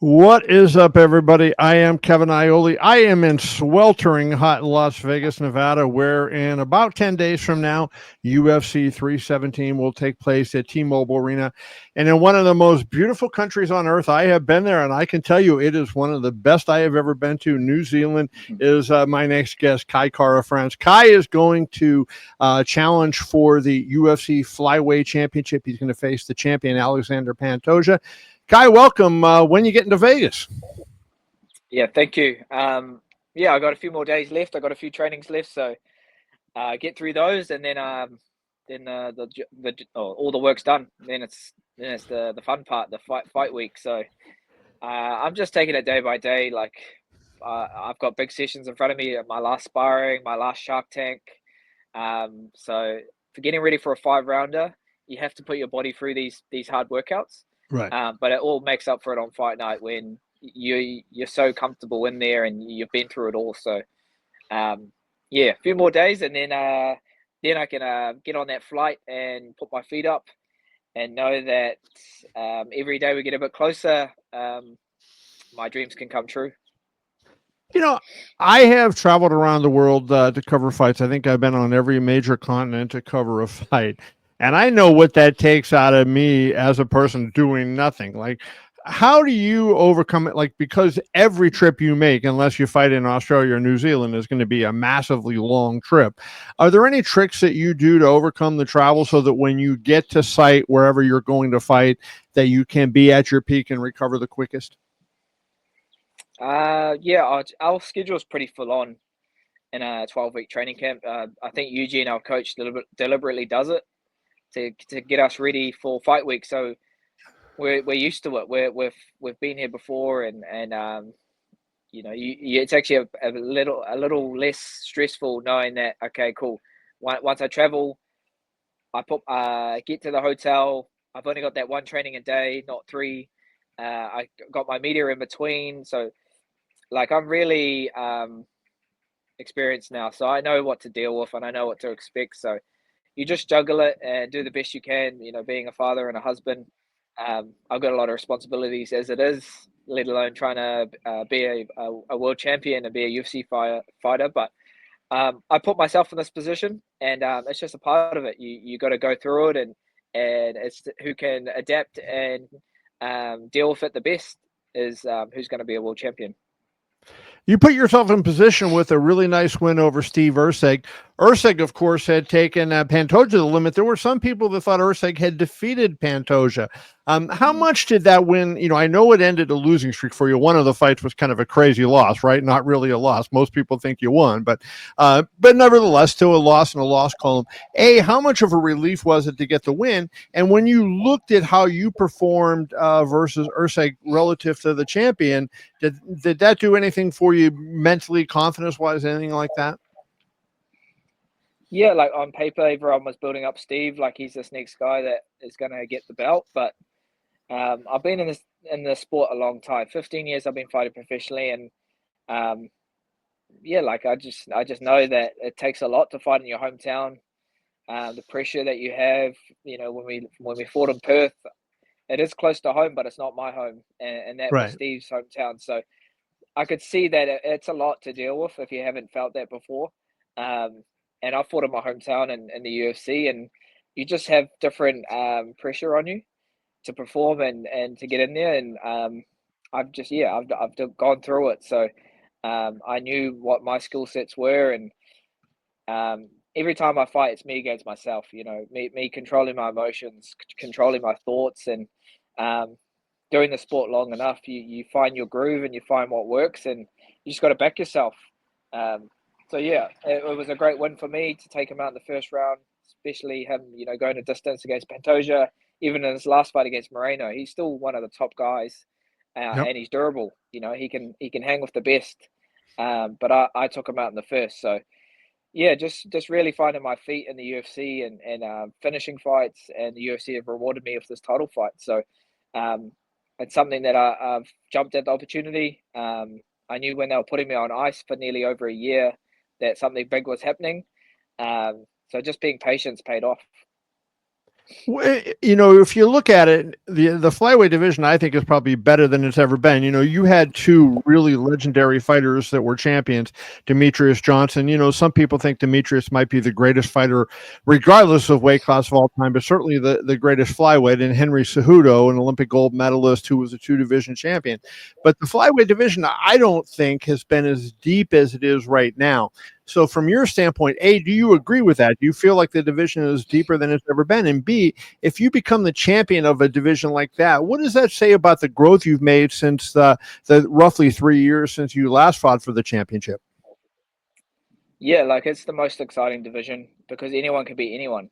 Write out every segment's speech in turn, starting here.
What is up, everybody? I am Kevin Iole. I am in sweltering hot Las Vegas, Nevada, where in about 10 days from now, UFC 317 will take place at T-Mobile Arena. And in one of the most beautiful countries on earth, I have been there, and I can tell you it is one of the best I have ever been to. New Zealand is my next guest, Kai Kara-France. Kai is going to challenge for the UFC Flyweight Championship. He's going to face the champion, Alexandre Pantoja. Kai, welcome. When you get into Vegas? Yeah, thank you. Yeah, I got a few more days left. I got a few trainings left, so get through those, and then all the work's done. Then it's the fun part, the fight week. So I'm just taking it day by day. Like I've got big sessions in front of me. My last sparring, my last Shark Tank. So for getting ready for a 5-rounder, you have to put your body through these hard workouts. Right. But it all makes up for it on fight night when you're so comfortable in there and you've been through it all. So, yeah, a few more days, and then I can get on that flight and put my feet up and know that every day we get a bit closer, my dreams can come true. You know, I have traveled around the world to cover fights. I think I've been on every major continent to cover a fight. And I know what that takes out of me as a person doing nothing. Like, how do you overcome it? Like, because every trip you make, unless you fight in Australia or New Zealand, is going to be a massively long trip. Are there any tricks that you do to overcome the travel so that when you get to site, wherever you're going to fight, that you can be at your peak and recover the quickest? Yeah, our schedule is pretty full on in a 12-week training camp. I think Eugene, our coach, deliberately does it to get us ready for fight week. So we're used to it. We've been here before, and you know, it's actually a little less stressful knowing that, okay, cool. Once I travel, I get to the hotel. I've only got that one training a day, not 3. I got my media in between, so like I'm really experienced now, so I know what to deal with and I know what to expect. So you just juggle it and do the best you can. You know, being a father and a husband, I've got a lot of responsibilities as it is, let alone trying to be a world champion and be a UFC fighter. But I put myself in this position, and it's just a part of it. You got to go through it, and it's who can adapt and deal with it the best is who's going to be a world champion. You put yourself in position with a really nice win over Steve Erseg. Erseg, of course, had taken Pantoja to the limit. There were some people that thought Erseg had defeated Pantoja. How much did that win? You know, I know it ended a losing streak for you. One of the fights was kind of a crazy loss, right? Not really a loss. Most people think you won, but nevertheless, still a loss in a loss column. How much of a relief was it to get the win? And when you looked at how you performed versus Erseg relative to the champion, did that do anything for you mentally, confidence-wise, anything like that? Yeah, like on paper, everyone was building up Steve like he's this next guy that is going to get the belt. But I've been in the sport a long time, 15 years. I've been fighting professionally, and yeah, like I just know that it takes a lot to fight in your hometown. The pressure that you have, you know, when we fought in Perth, it is close to home, but it's not my home, and that was Right. Steve's hometown. So I could see that it's a lot to deal with if you haven't felt that before. And I fought in my hometown in the UFC, and you just have different pressure on you to perform and to get in there. And I've gone through it, so I knew what my skill sets were, and every time I fight, it's me against myself. You know, me controlling my emotions, controlling my thoughts, and doing the sport long enough, you find your groove and you find what works, and you just got to back yourself. So yeah, it was a great win for me to take him out in the first round, especially him, you know, going a distance against Pantoja. Even in his last fight against Moreno, he's still one of the top guys, Yep. and he's durable. You know, he can hang with the best. But I took him out in the first, so yeah, just really finding my feet in the UFC and finishing fights, and the UFC have rewarded me with this title fight. So it's something that I've jumped at the opportunity. I knew when they were putting me on ice for nearly over a year that something big was happening. So just being patient paid off. If you look at it, the flyweight division, I think, is probably better than it's ever been. You had two really legendary fighters that were champions, Demetrius Johnson. Some people think Demetrius might be the greatest fighter, regardless of weight class of all time, but certainly the greatest flyweight, and Henry Cejudo, an Olympic gold medalist who was a two-division champion. But the flyweight division, I don't think, has been as deep as it is right now. So from your standpoint, A, do you agree with that? Do you feel like the division is deeper than it's ever been? And B, if you become the champion of a division like that, what does that say about the growth you've made since the roughly 3 years since you last fought for the championship? Yeah, like it's the most exciting division because anyone can beat anyone.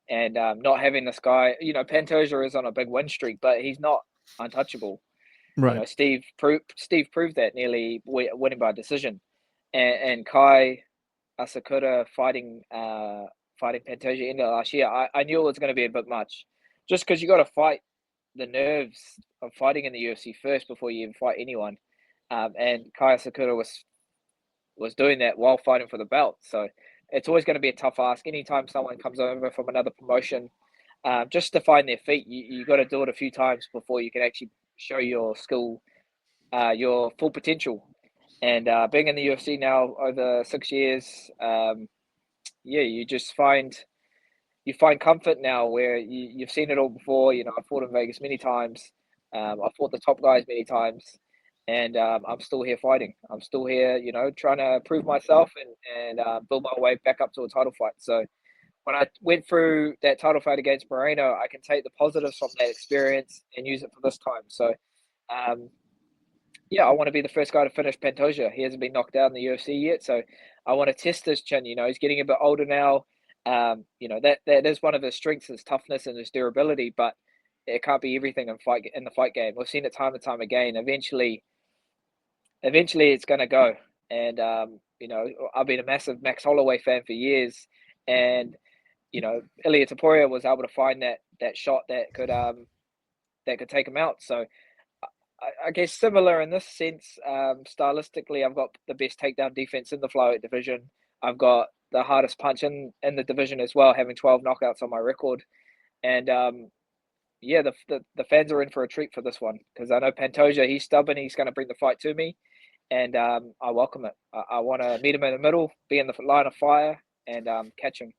And not having this guy, Pantoja is on a big win streak, but he's not untouchable. Right. Steve proved that nearly winning by decision, and Kai Asakura fighting Pantoja in the last year. I knew it was going to be a bit much, just because you got to fight the nerves of fighting in the UFC first before you even fight anyone. And Kai Asakura was doing that while fighting for the belt. So it's always going to be a tough ask. Anytime someone comes over from another promotion, just to find their feet, you got to do it a few times before you can actually show your skill, your full potential. And being in the UFC now over 6 years, you just find comfort now where you've seen it all before. I fought in Vegas many times. I fought the top guys many times, and I'm still here fighting. I'm still here, trying to prove myself and build my way back up to a title fight. So when I went through that title fight against Moreno, I can take the positives from that experience and use it for this time. So, I want to be the first guy to finish Pantoja. He hasn't been knocked out in the UFC yet, so I want to test his chin. He's getting a bit older now. That is one of his strengths, his toughness and his durability, but it can't be everything in the fight game. We've seen it time and time again. Eventually it's going to go. And I've been a massive Max Holloway fan for years, and Ilia Topuria was able to find that shot that could take him out. So I guess similar in this sense, stylistically, I've got the best takedown defense in the flyweight division. I've got the hardest punch in the division as well, having 12 knockouts on my record. And the fans are in for a treat for this one because I know Pantoja, he's stubborn, he's going to bring the fight to me, and I welcome it. I want to meet him in the middle, be in the line of fire, and catch him.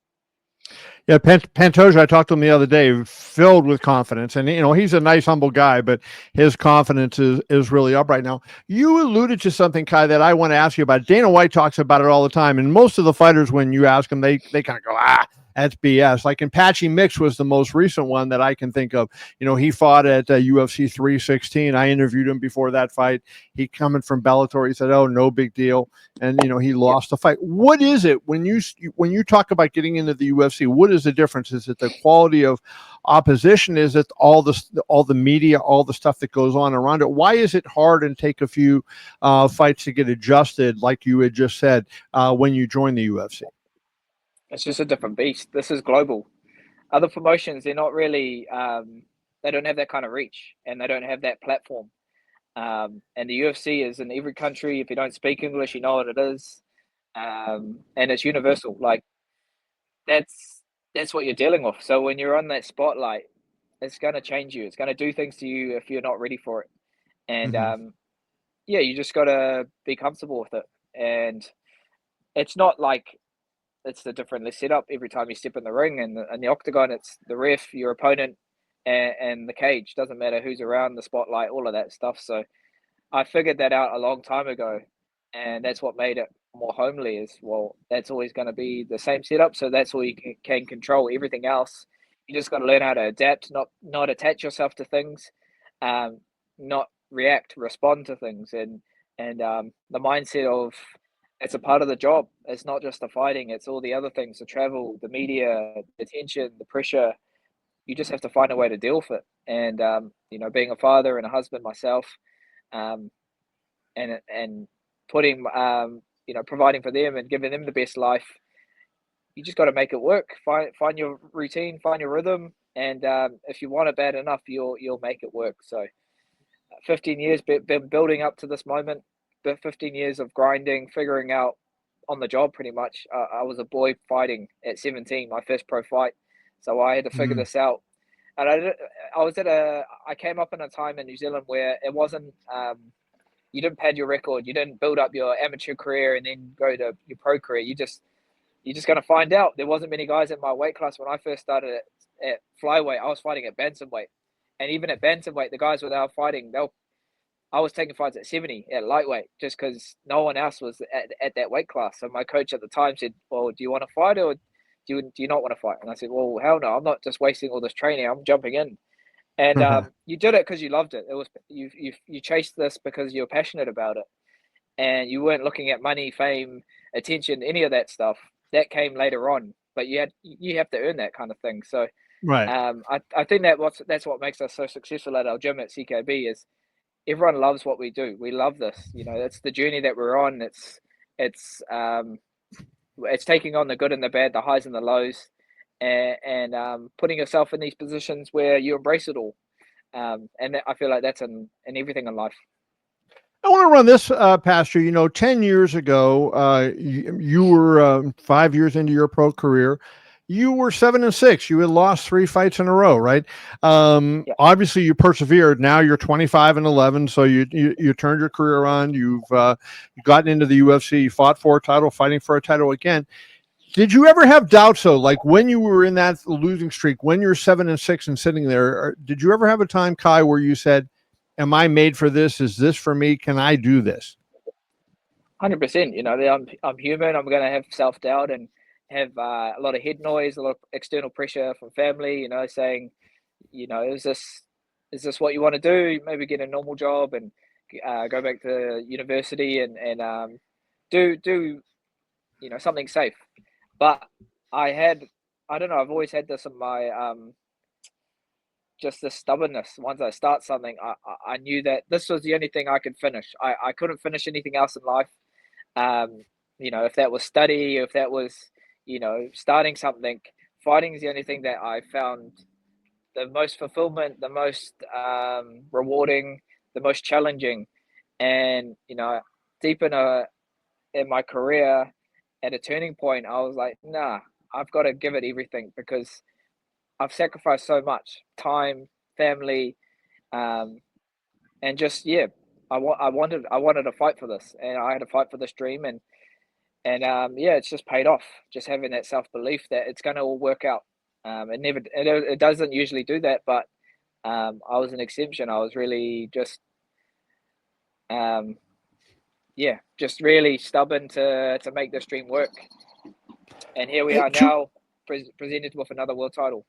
Yeah, Pantoja, I talked to him the other day, filled with confidence. And, he's a nice, humble guy, but his confidence is really up right now. You alluded to something, Kai, that I want to ask you about. Dana White talks about it all the time. And most of the fighters, when you ask them, they kind of go, that's BS. Like Patchy Mix was the most recent one that I can think of. He fought at UFC 316. I interviewed him before that fight. He coming from Bellator. He said, "Oh, no big deal," and he lost the fight. What is it when you talk about getting into the UFC? What is the difference? Is it the quality of opposition? Is it all the media, all the stuff that goes on around it? Why is it hard and take a few fights to get adjusted, like you had just said, when you join the UFC? It's just a different beast. This is global. Other promotions, they're not really, they don't have that kind of reach and they don't have that platform. And the UFC is in every country. If you don't speak English, you know what it is. And it's universal. Like that's what you're dealing with. So when you're on that spotlight, it's going to change you. It's going to do things to you if you're not ready for it. And you just got to be comfortable with it. And it's not like it's the different setup every time you step in the ring and the octagon. It's the ref, your opponent, and the cage. Doesn't matter who's around, the spotlight, all of that stuff. So I figured that out a long time ago, and that's what made it more homely. Is that's always going to be the same setup. So that's all you can control. Everything else, you just got to learn how to adapt, not attach yourself to things, not react, respond to things, and the mindset of it's a part of the job. It's not just the fighting, it's all the other things, the travel, the media, the tension, the pressure. You just have to find a way to deal with it. And being a father and a husband myself, and putting providing for them and giving them the best life, you just got to make it work. Find your routine, find your rhythm, and if you want it bad enough, you'll make it work. So 15 years been building up to this moment, but 15 years of grinding, figuring out on the job pretty much. I was a boy fighting at 17, my first pro fight, so I had to figure this out. And I came up in a time in New Zealand where it wasn't, you didn't pad your record, you didn't build up your amateur career and then go to your pro career. You're just going to find out. There wasn't many guys in my weight class when I first started at flyweight. I was fighting at bantamweight, and even at bantamweight, the guys were fighting. I was taking fights at 70 at lightweight just because no one else was at that weight class. So my coach at the time said, "Well, do you want to fight or do you not want to fight?" And I said, "Well, hell no, I'm not just wasting all this training. I'm jumping in." And you did it because you loved it. It was you chased this because you're passionate about it, and you weren't looking at money, fame, attention, any of that stuff. That came later on, but you have to earn that kind of thing. So, Right. I think that's what makes us so successful at our gym at CKB is everyone loves what we do. We love this. You know, it's the journey that we're on. It's taking on the good and the bad, the highs and the lows, and putting yourself in these positions where you embrace it all. And I feel like that's in everything in life. I want to run this past you. 10 years ago, you were 5 years into your pro career. You were 7-6. You had lost 3 fights in a row, right? Yeah. Obviously, you persevered. Now you're 25-11. So you turned your career on. You've gotten into the UFC. You fought for a title, fighting for a title again. Did you ever have doubts though? Like when you were in that losing streak, when you're 7-6 and sitting there, did you ever have a time, Kai, where you said, "Am I made for this? Is this for me? Can I do this?" 100%. You know, I'm human. I'm going to have self-doubt and have a lot of head noise, a lot of external pressure from family. You know, saying, you know, is this what you want to do? Maybe get a normal job and go back to university and do you know something safe. But I don't know. I've always had this in my just this stubbornness. Once I start something, I knew that this was the only thing I could finish. I couldn't finish anything else in life. You know, if that was study, if that was, you know, starting something, fighting is the only thing that I found the most fulfillment, the most rewarding, the most challenging. And, you know, deep in my career at a turning point, I was like, nah, I've got to give it everything because I've sacrificed so much time, family, and just I wanted to fight for this, and I had to fight for this dream, and it's just paid off. Just having that self belief that it's going to all work out. It doesn't usually do that, but I was an exception. I was really just just really stubborn to make this dream work, and here we are now, presented with another world title.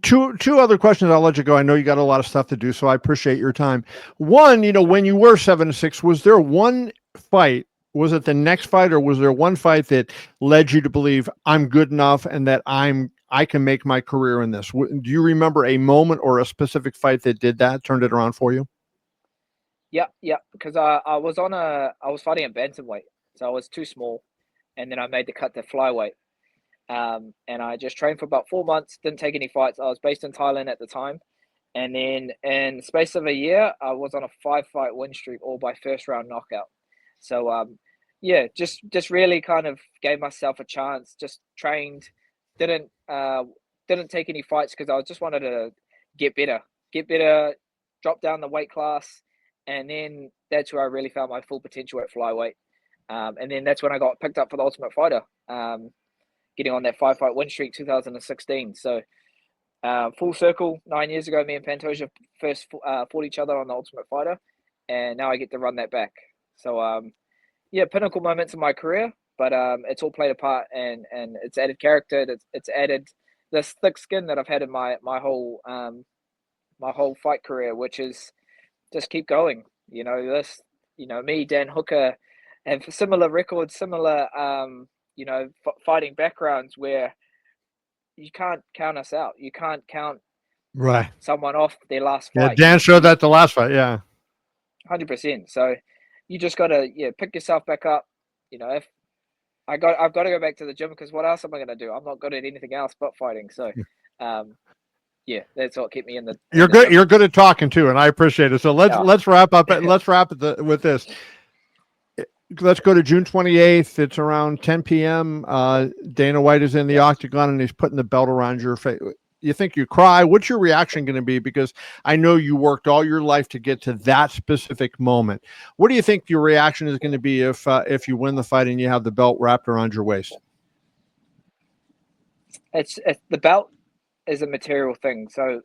Two other questions. I'll let you go. I know you got a lot of stuff to do, so I appreciate your time. One, when you were 7-6, was there one fight? Was it the next fight, or was there one fight that led you to believe I'm good enough and that I can make my career in this? Do you remember a moment or a specific fight that did that, turned it around for you? Yeah, because I was fighting at bantamweight, so I was too small, and then I made the cut to flyweight. And I just trained for about 4 months, didn't take any fights. I was based in Thailand at the time. And then in the space of a year, I was on a 5-fight win streak, all by first round knockout. So, just really kind of gave myself a chance, just trained, didn't take any fights because I just wanted to get better, drop down the weight class. And then that's where I really found my full potential at flyweight. And then that's when I got picked up for the Ultimate Fighter. Getting on that 5-fight win streak 2016. So full circle, 9 years ago, me and Pantoja first fought each other on the Ultimate Fighter, and now I get to run that back. So pinnacle moments in my career, but it's all played a part, and it's added character. It's added this thick skin that I've had in my whole fight career, which is just keep going. Me, Dan Hooker, have similar records, similar fighting backgrounds where you can't count us out. You can't count someone off their last fight. Yeah, Dan showed that the last fight. Yeah, 100%. So you just gotta pick yourself back up. If I've got to go back to the gym because what else am I gonna do? I'm not good at anything else but fighting. So that's what kept me in the. You're good. You're good at talking too, and I appreciate it. So let's wrap up. Let's wrap it with this. let's go to June 28th. It's around 10 p.m. Dana White is in the octagon and he's putting the belt around your face. You think you cry? What's your reaction going to be? Because I know you worked all your life to get to that specific moment. What do you think your reaction is going to be if you win the fight and you have the belt wrapped around your waist? It's the belt is a material thing, so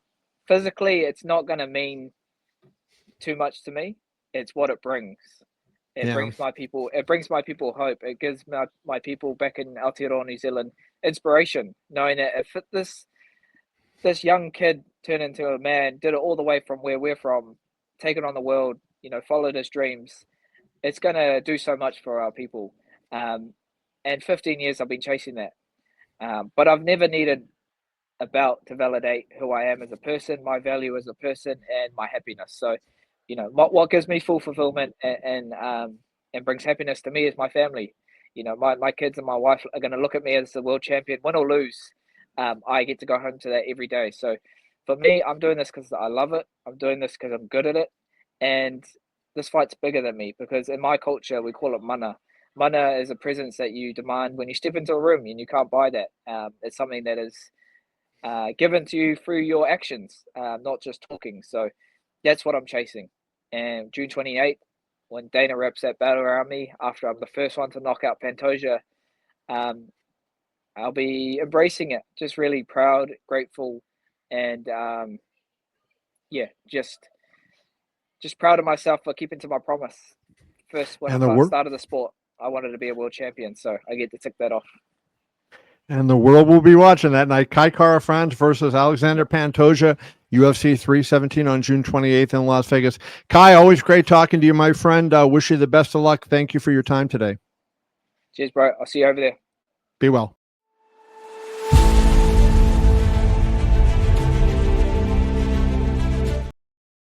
physically it's not going to mean too much to me. It's what it brings. It brings my people. It brings my people hope. It gives my people back in Aotearoa, New Zealand, inspiration, knowing that if this young kid turned into a man, did it all the way from where we're from, taken on the world, followed his dreams, it's gonna do so much for our people. And 15 years I've been chasing that, but I've never needed a belt to validate who I am as a person, my value as a person, and my happiness. So, what gives me full fulfillment and brings happiness to me is my family. My kids and my wife are going to look at me as the world champion, win or lose. I get to go home to that every day. So for me, I'm doing this because I love it. I'm doing this because I'm good at it. And this fight's bigger than me because in my culture, we call it mana. Mana is a presence that you demand when you step into a room and you can't buy that. It's something that is given to you through your actions, not just talking. So that's what I'm chasing. And June 28th, when Dana wraps that battle around me, after I'm the first one to knock out Pantoja, I'll be embracing it. Just really proud, grateful, and just proud of myself for keeping to my promise. First, when I started the sport, I wanted to be a world champion, so I get to tick that off. And the world will be watching that night. Kai Kara-France versus Alexandre Pantoja, UFC 317 on June 28th in Las Vegas. Kai, always great talking to you, my friend. Wish you the best of luck. Thank you for your time today. Cheers, bro. I'll see you over there. Be well.